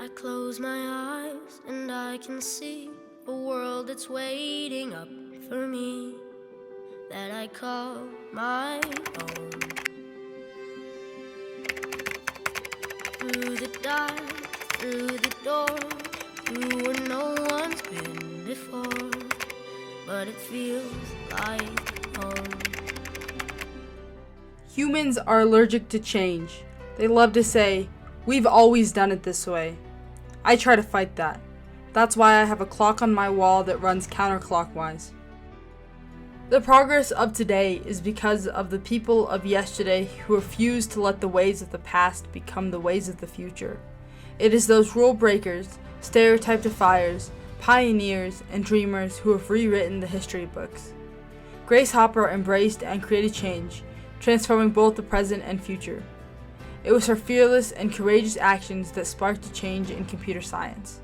I close my eyes and I can see a world that's waiting up for me, that I call my own. Through the dark, through the door, through where no one's been before, but it feels like home. Humans are allergic to change. They love to say, "We've always done it this way." I try to fight that. That's why I have a clock on my wall that runs counterclockwise. The progress of today is because of the people of yesterday who refuse to let the ways of the past become the ways of the future. It is those rule breakers, stereotype defiers, pioneers, and dreamers who have rewritten the history books. Grace Hopper embraced and created change, transforming both the present and future. It was her fearless and courageous actions that sparked a change in computer science.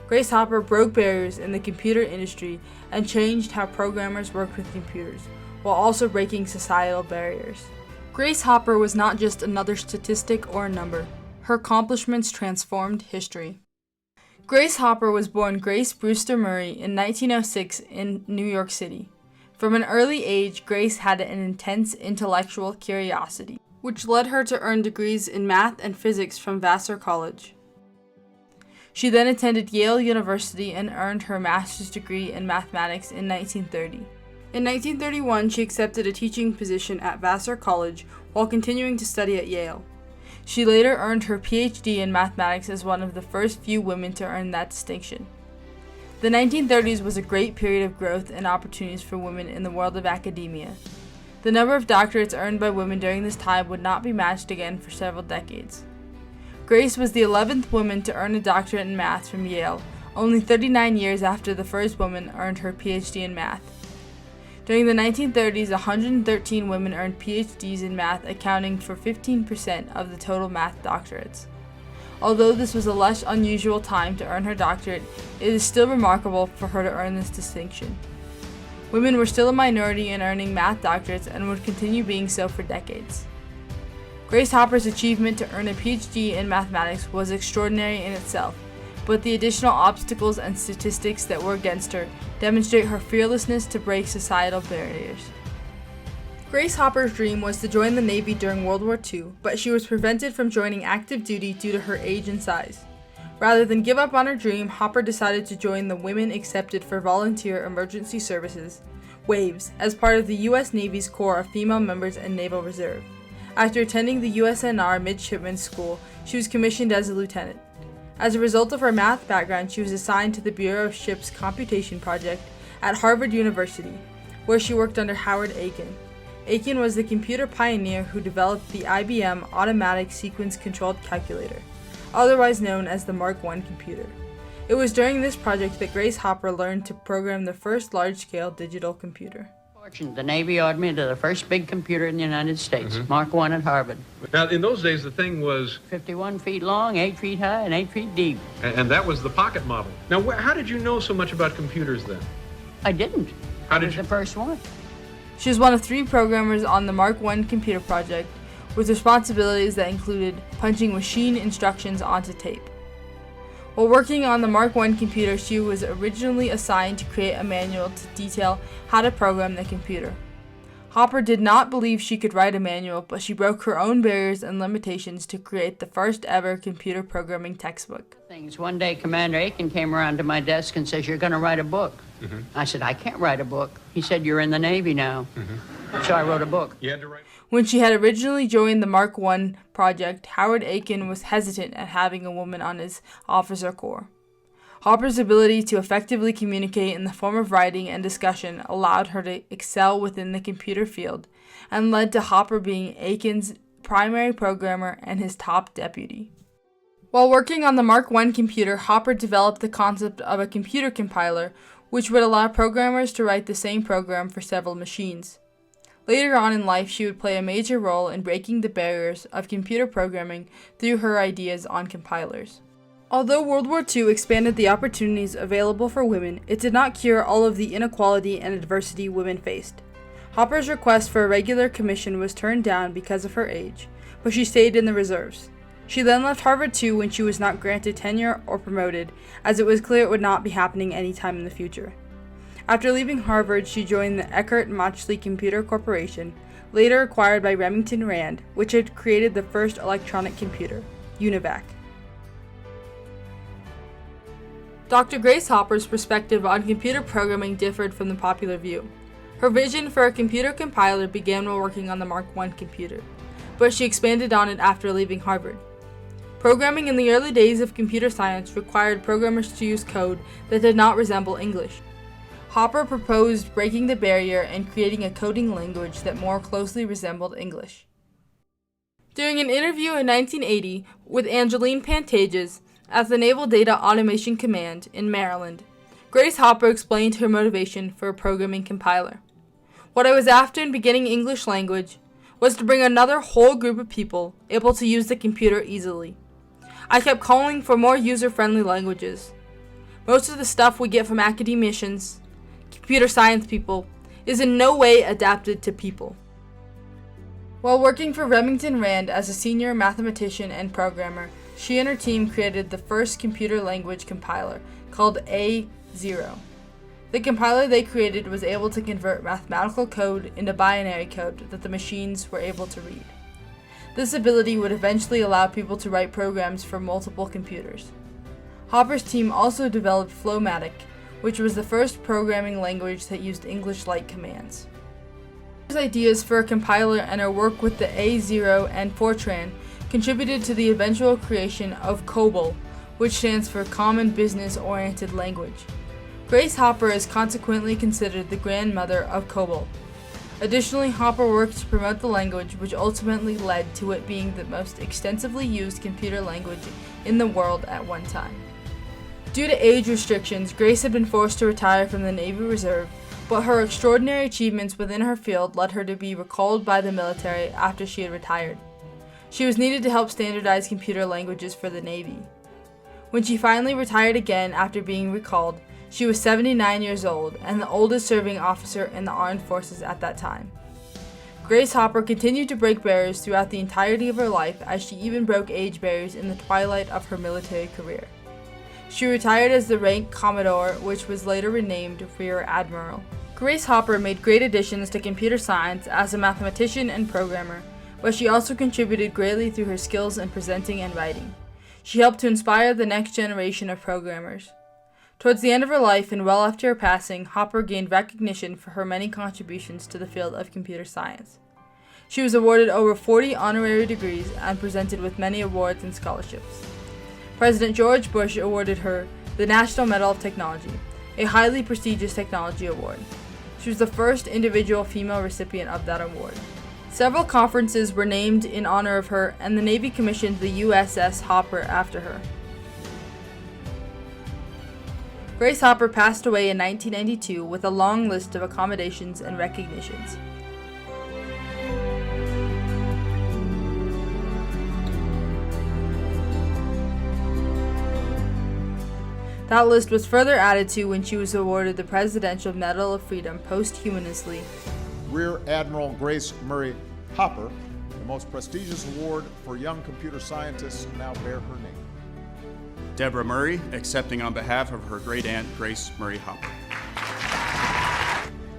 Grace Hopper broke barriers in the computer industry and changed how programmers worked with computers, while also breaking societal barriers. Grace Hopper was not just another statistic or a number. Her accomplishments transformed history. Grace Hopper was born Grace Brewster Murray in 1906 in New York City. From an early age, Grace had an intense intellectual curiosity, which led her to earn degrees in math and physics from Vassar College. She then attended Yale University and earned her master's degree in mathematics in 1930. In 1931, she accepted a teaching position at Vassar College while continuing to study at Yale. She later earned her PhD in mathematics as one of the first few women to earn that distinction. The 1930s was a great period of growth and opportunities for women in the world of academia. The number of doctorates earned by women during this time would not be matched again for several decades. Grace was the 11th woman to earn a doctorate in math from Yale, only 39 years after the first woman earned her PhD in math. During the 1930s, 113 women earned PhDs in math, accounting for 15% of the total math doctorates. Although this was a less unusual time to earn her doctorate, it is still remarkable for her to earn this distinction. Women were still a minority in earning math doctorates and would continue being so for decades. Grace Hopper's achievement to earn a PhD in mathematics was extraordinary in itself, but the additional obstacles and statistics that were against her demonstrate her fearlessness to break societal barriers. Grace Hopper's dream was to join the Navy during World War II, but she was prevented from joining active duty due to her age and size. Rather than give up on her dream, Hopper decided to join the Women Accepted for Volunteer Emergency Services, WAVES, as part of the U.S. Navy's Corps of Female Members and Naval Reserve. After attending the USNR Midshipmen's School, she was commissioned as a lieutenant. As a result of her math background, she was assigned to the Bureau of Ships Computation Project at Harvard University, where she worked under Howard Aiken. Aiken was the computer pioneer who developed the IBM Automatic Sequence-Controlled Calculator, otherwise known as the Mark I computer. It was during this project that Grace Hopper learned to program the first large-scale digital computer. The Navy ordered me to the first big computer in the United States, Mark I at Harvard. Now, in those days, the thing was 51 feet long, 8 feet high, and 8 feet deep. And that was the pocket model. Now, how did you know so much about computers then? I didn't. How I did was you? the first one. She was one of 3 programmers on the Mark I computer project, with responsibilities that included punching machine instructions onto tape. While working on the Mark I computer, she was originally assigned to create a manual to detail how to program the computer. Hopper did not believe she could write a manual, but she broke her own barriers and limitations to create the first ever computer programming textbook. One day, Commander Aiken came around to my desk and says, "You're going to write a book." I said, "I can't write a book." He said, "You're in the Navy now." So I wrote a book. You had to write. When she had originally joined the Mark I project, Howard Aiken was hesitant at having a woman on his officer corps. Hopper's ability to effectively communicate in the form of writing and discussion allowed her to excel within the computer field and led to Hopper being Aiken's primary programmer and his top deputy. While working on the Mark I computer, Hopper developed the concept of a computer compiler, which would allow programmers to write the same program for several machines. Later on in life, she would play a major role in breaking the barriers of computer programming through her ideas on compilers. Although World War II expanded the opportunities available for women, it did not cure all of the inequality and adversity women faced. Hopper's request for a regular commission was turned down because of her age, but she stayed in the reserves. She then left Harvard too when she was not granted tenure or promoted, as it was clear it would not be happening anytime in the future. After leaving Harvard, she joined the Eckert-Mauchly Computer Corporation, later acquired by Remington Rand, which had created the first electronic computer, UNIVAC. Dr. Grace Hopper's perspective on computer programming differed from the popular view. Her vision for a computer compiler began while working on the Mark I computer, but she expanded on it after leaving Harvard. Programming in the early days of computer science required programmers to use code that did not resemble English. Hopper proposed breaking the barrier and creating a coding language that more closely resembled English. During an interview in 1980 with Angeline Pantages at the Naval Data Automation Command in Maryland, Grace Hopper explained her motivation for a programming compiler. What I was after in beginning English language was to bring another whole group of people able to use the computer easily. I kept calling for more user-friendly languages. Most of the stuff we get from academicians, computer science people, is in no way adapted to people. While working for Remington Rand as a senior mathematician and programmer, she and her team created the first computer language compiler, called A0. The compiler they created was able to convert mathematical code into binary code that the machines were able to read. This ability would eventually allow people to write programs for multiple computers. Hopper's team also developed Flowmatic, which was the first programming language that used English-like commands. Hopper's ideas for a compiler and her work with the A0 and Fortran contributed to the eventual creation of COBOL, which stands for Common Business-Oriented Language. Grace Hopper is consequently considered the grandmother of COBOL. Additionally, Hopper worked to promote the language, which ultimately led to it being the most extensively used computer language in the world at one time. Due to age restrictions, Grace had been forced to retire from the Navy Reserve, but her extraordinary achievements within her field led her to be recalled by the military after she had retired. She was needed to help standardize computer languages for the Navy. When she finally retired again after being recalled, she was 79 years old and the oldest serving officer in the armed forces at that time. Grace Hopper continued to break barriers throughout the entirety of her life, as she even broke age barriers in the twilight of her military career. She retired as the rank Commodore, which was later renamed Rear Admiral. Grace Hopper made great additions to computer science as a mathematician and programmer, but she also contributed greatly through her skills in presenting and writing. She helped to inspire the next generation of programmers. Towards the end of her life and well after her passing, Hopper gained recognition for her many contributions to the field of computer science. She was awarded over 40 honorary degrees and presented with many awards and scholarships. President George Bush awarded her the National Medal of Technology, a highly prestigious technology award. She was the first individual female recipient of that award. Several conferences were named in honor of her, and the Navy commissioned the USS Hopper after her. Grace Hopper passed away in 1992 with a long list of accommodations and recognitions. That list was further added to when she was awarded the Presidential Medal of Freedom posthumously. Rear Admiral Grace Murray Hopper, the most prestigious award for young computer scientists, now bear her name. Deborah Murray, accepting on behalf of her great-aunt Grace Murray Hopper.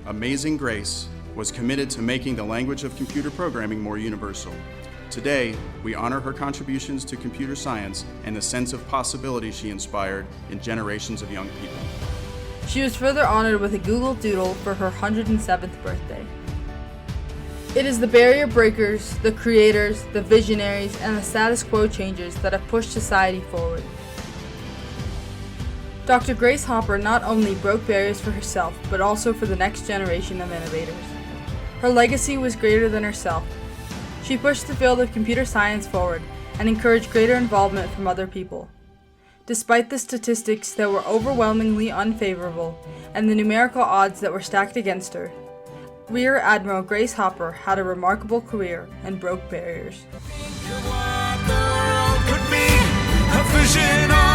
Amazing Grace was committed to making the language of computer programming more universal. Today, we honor her contributions to computer science and the sense of possibility she inspired in generations of young people. She was further honored with a Google Doodle for her 107th birthday. It is the barrier breakers, the creators, the visionaries, and the status quo changers that have pushed society forward. Dr. Grace Hopper not only broke barriers for herself, but also for the next generation of innovators. Her legacy was greater than herself. She pushed the field of computer science forward and encouraged greater involvement from other people. Despite the statistics that were overwhelmingly unfavorable and the numerical odds that were stacked against her, Rear Admiral Grace Hopper had a remarkable career and broke barriers. Think of what the world could be, a vision